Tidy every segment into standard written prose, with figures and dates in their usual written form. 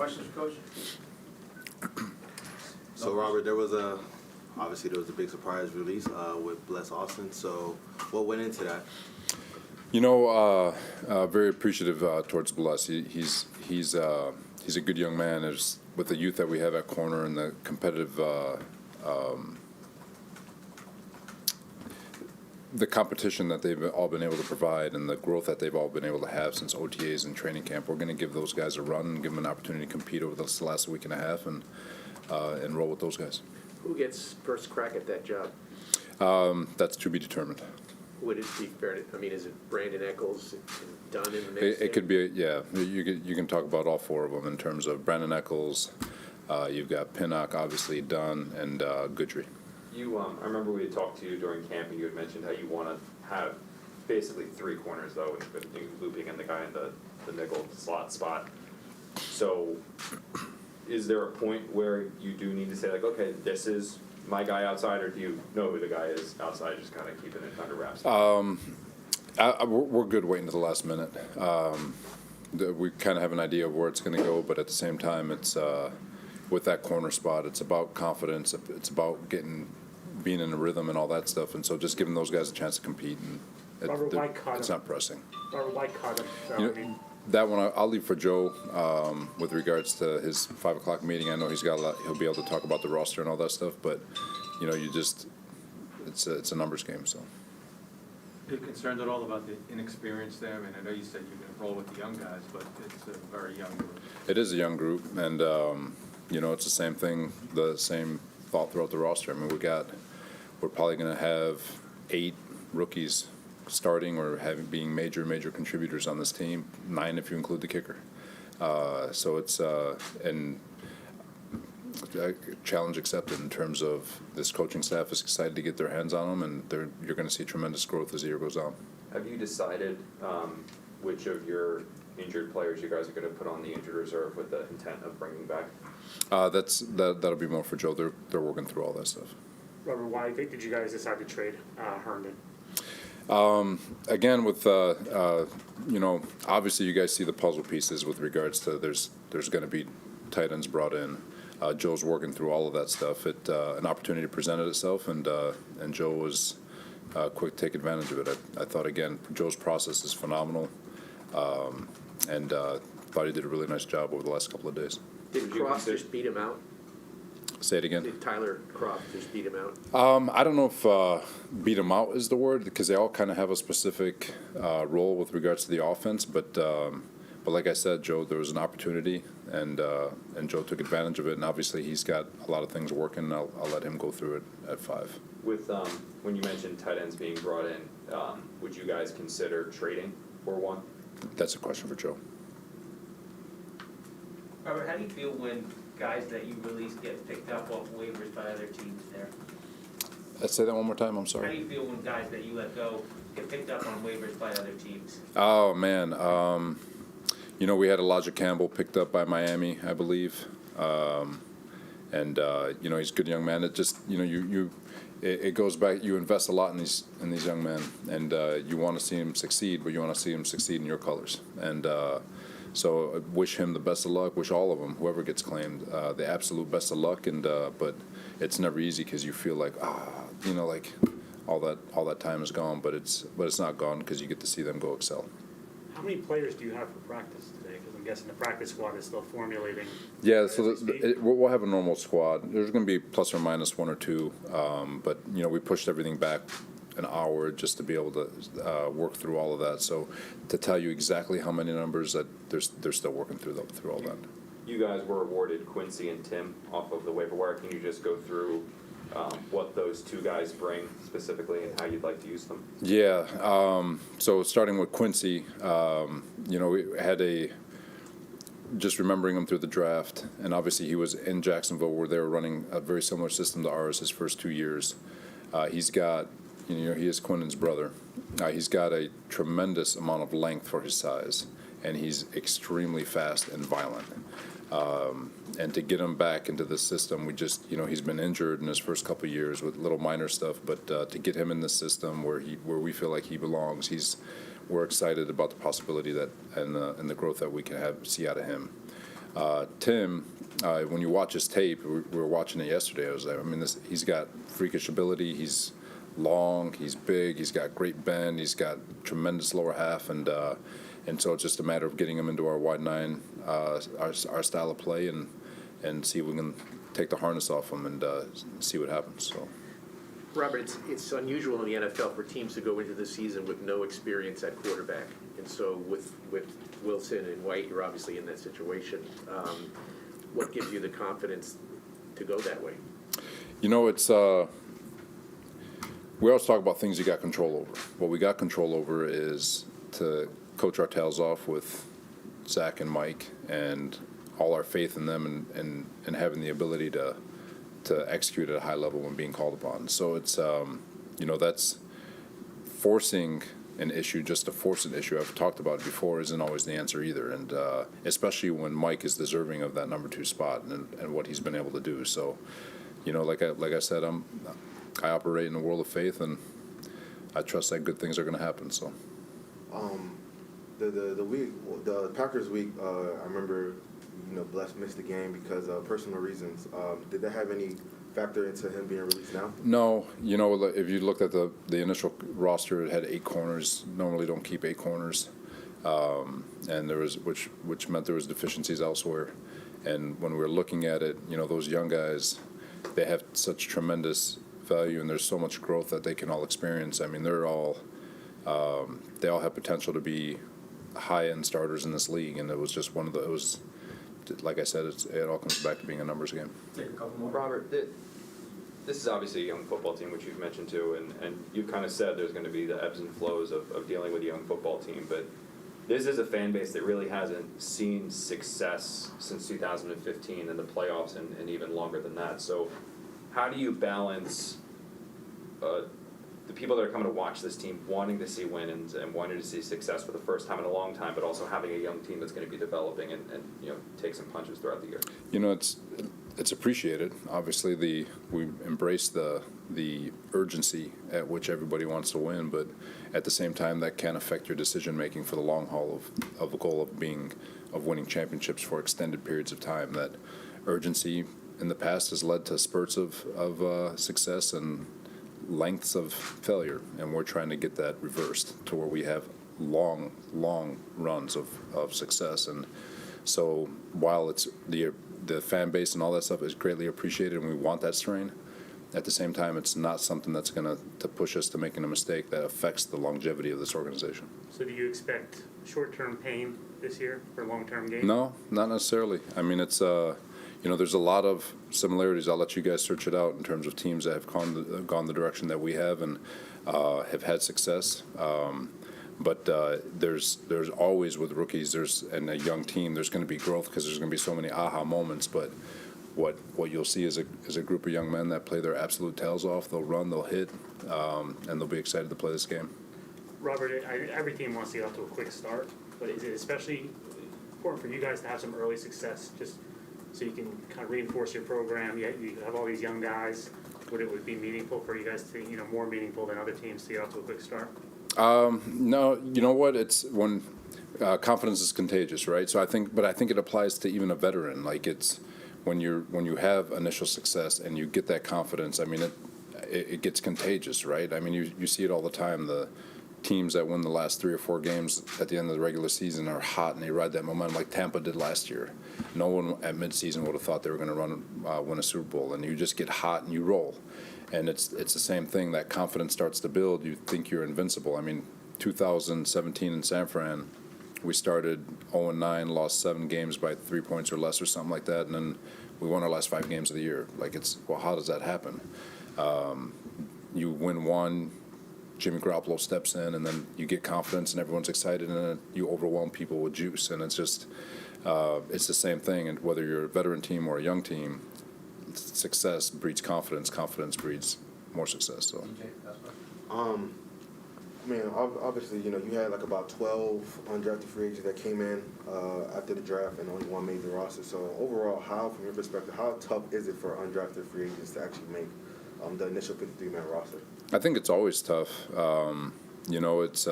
questions, Coach? So, Robert, obviously there was a big surprise release with Bless Austin. So, what went into that? Very appreciative towards Bless. He's a good young man. With the youth that we have at corner and the competitive, the competition that they've all been able to provide and the growth that they've all been able to have since OTAs and training camp, we're going to give those guys a run and give them an opportunity to compete over this last week and a half and roll with those guys. Who gets first crack at that job? That's to be determined. Would it be fair to, is it Brandon Eccles done in the mix? It could be, yeah. You can talk about all four of them in terms of Brandon Eccles. You've got Pinnock, obviously, Dunn, and Goodry. I remember we had talked to you during camp, and you had mentioned how you want to have basically three corners, though, with you looping in the guy in the nickel slot spot. So, is there a point where you do need to say, like, okay, this is my guy outside, or do you know who the guy is outside, just kind of keeping it under wraps? We're good waiting to the last minute. We kind of have an idea of where it's going to go, but at the same time, it's with that corner spot, it's about confidence. It's about being in a rhythm and all that stuff, and so just giving those guys a chance to compete. And it's not pressing. Robert, why cut him? That one I'll leave for Joe with regards to his 5 o'clock meeting. I know he's got a lot. He'll be able to talk about the roster and all that stuff, but it's a numbers game. So. Are you concerned at all about the inexperience there? I know you said you're going to roll with the young guys, but it's a very young group. It is a young group, and it's the same thing, the same thought throughout the roster. We're probably going to have 8 rookies starting or being major contributors on this team, 9 if you include the kicker. So it's challenge accepted in terms of this coaching staff is excited to get their hands on them, and you're going to see tremendous growth as the year goes on. Have you decided which of your injured players you guys are going to put on the injured reserve with the intent of bringing back? That'll be more for Joe. They're working through all that stuff. Robert, why did you guys decide to trade Herndon? Again, with obviously you guys see the puzzle pieces with regards to there's going to be tight ends brought in. Joe's working through all of that stuff. An opportunity presented itself, and Joe was quick to take advantage of it. I thought, again, Joe's process is phenomenal, and thought he did a really nice job over the last couple of days. Did Croft just beat him out? Say it again. Did Tyler Croft just beat him out? I don't know if beat him out is the word, because they all kind of have a specific role with regards to the offense. But like I said, Joe, there was an opportunity, and Joe took advantage of it. And obviously, he's got a lot of things working. And I'll let him go through it at 5. With when you mentioned tight ends being brought in, would you guys consider trading for one? That's a question for Joe. Robert, how do you feel when guys that you release get picked up off waivers by other teams there? Let's say that one more time. I'm How sorry. do you feel when guys that you let go get picked up on waivers by other teams? Oh man, we had Elijah Campbell picked up by Miami, I believe, and he's a good young man. It just it goes back. You invest a lot in these young men, and you want to see him succeed, but you want to see him succeed in your colors. And so I wish him the best of luck. Wish all of them, whoever gets claimed, the absolute best of luck. And but it's never easy because you feel like like all that time is gone. But it's not gone because you get to see them go excel. How many players do you have for practice today? Because I'm guessing the practice squad is still formulating. Yeah, so we'll have a normal squad. There's going to be plus or minus 1 or 2, but we pushed everything back an hour just to be able to work through all of that. So to tell you exactly how many numbers, that they're still working through all that. You guys were awarded Quincy and Tim off of the waiver wire. Can you just go through what those 2 guys bring specifically and how you'd like to use them? Yeah. So starting with Quincy, we had just remembering him through the draft, and obviously he was in Jacksonville where they were running a very similar system to ours his first 2 years. He's got, he is Quinnen's brother. He's got a tremendous amount of length for his size, and he's extremely fast and violent. And to get him back into the system, we just, he's been injured in his first couple of years with little minor stuff, but to get him in the system where we feel like he belongs, we're excited about the possibility that and the growth that we can see out of him. Tim, when you watch his tape, we were watching it yesterday. I was like, I mean, he's got freakish ability. He's long, he's big, he's got great bend, he's got tremendous lower half, and so it's just a matter of getting him into our wide nine, our style of play, and see if we can take the harness off him and see what happens. So. Robert, it's unusual in the NFL for teams to go into the season with no experience at quarterback. And so with Wilson and White, you're obviously in that situation. What gives you the confidence to go that way? You know, it's we always talk about things you got control over. What we got control over is to coach our tails off with Zach and Mike and all our faith in them and having the ability to execute at a high level when being called upon. So it's, that's forcing an issue just to force an issue. I've talked about it before, isn't always the answer either. And especially when Mike is deserving of that number 2 spot and what he's been able to do. So, like I said, I operate in a world of faith, and I trust that good things are going to happen. So, the Packers week, I remember, Bless missed the game because of personal reasons. Did that have any factor into him being released now? No, if you looked at the initial roster, it had 8 corners. Normally, don't keep 8 corners, and there was which meant there was deficiencies elsewhere. And when we were looking at it, those young guys, they have such tremendous value, and there's so much growth that they can all experience. I mean, they all have potential to be high-end starters in this league, and it was just one of those. Like I said, it all comes back to being a numbers game. Take a couple more. Robert, this is obviously a young football team, which you've mentioned too, and you've kind of said there's going to be the ebbs and flows of dealing with a young football team, but this is a fan base that really hasn't seen success since 2015 in the playoffs and even longer than that. So how do you balance the people that are coming to watch this team wanting to see wins and wanting to see success for the first time in a long time, but also having a young team that's going to be developing and take some punches throughout the year? It's appreciated. Obviously, we embrace the urgency at which everybody wants to win, but at the same time, that can affect your decision making for the long haul of a goal of winning championships for extended periods of time. That urgency in the past has led to spurts of success and lengths of failure, and we're trying to get that reversed to where we have long runs of success. And so while it's the fan base and all that stuff is greatly appreciated and we want that strain, at the same time it's not something that's going to push us to making a mistake that affects the longevity of this organization. So do you expect short-term pain this year for long-term gain? No, not necessarily. I mean, it's there's a lot of similarities. I'll let you guys search it out in terms of teams that have gone the direction that we have and have had success. But there's always with rookies, and a young team, there's going to be growth because there's going to be so many aha moments. But what you'll see is a group of young men that play their absolute tails off. They'll run, they'll hit, and they'll be excited to play this game. Robert, every team wants to get off to a quick start, but is it especially important for you guys to have some early success, just so you can kind of reinforce your program? You have all these young guys. Would be meaningful for you guys to, more meaningful than other teams to get off to a quick start? No, you know what? It's when confidence is contagious, right? So I think it applies to even a veteran. Like it's when you have initial success and you get that confidence. I mean, it gets contagious, right? I mean, you see it all the time. The teams that win the last 3 or 4 games at the end of the regular season are hot and they ride that momentum like Tampa did last year. No one at midseason would have thought they were going to win a Super Bowl, and you just get hot and you roll. And it's the same thing. That confidence starts to build. You think you're invincible. I mean, 2017 in San Fran, we started 0-9, lost 7 games by 3 points or less or something like that, and then we won our last 5 games of the year. How does that happen? You win one, Jimmy Garoppolo steps in, and then you get confidence and everyone's excited, and then you overwhelm people with juice. And it's just, it's the same thing. And whether you're a veteran team or a young team, success breeds confidence. Confidence breeds more success. So. Obviously, you had like about 12 undrafted free agents that came in after the draft, and only one made the roster. So overall, from your perspective, how tough is it for undrafted free agents to actually make the initial 53-man roster? I think it's always tough. It's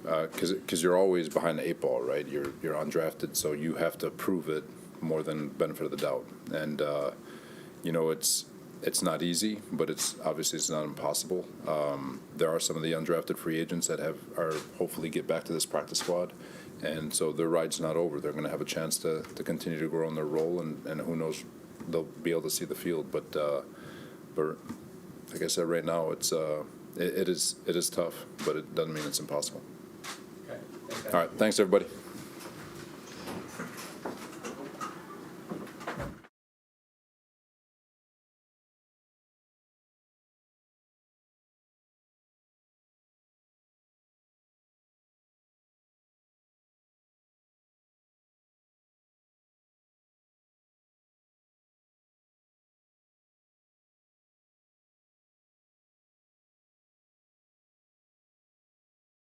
because you're always behind the 8 ball, right? You're undrafted, so you have to prove it more than benefit of the doubt. And you know, it's not easy, but it's not impossible. There are some of the undrafted free agents that are hopefully get back to this practice squad, and so their ride's not over. They're going to have a chance to continue to grow in their role, and who knows, they'll be able to see the field. But like I said, right now it is tough, but it doesn't mean it's impossible. Okay, thanks, guys. All right, thanks everybody.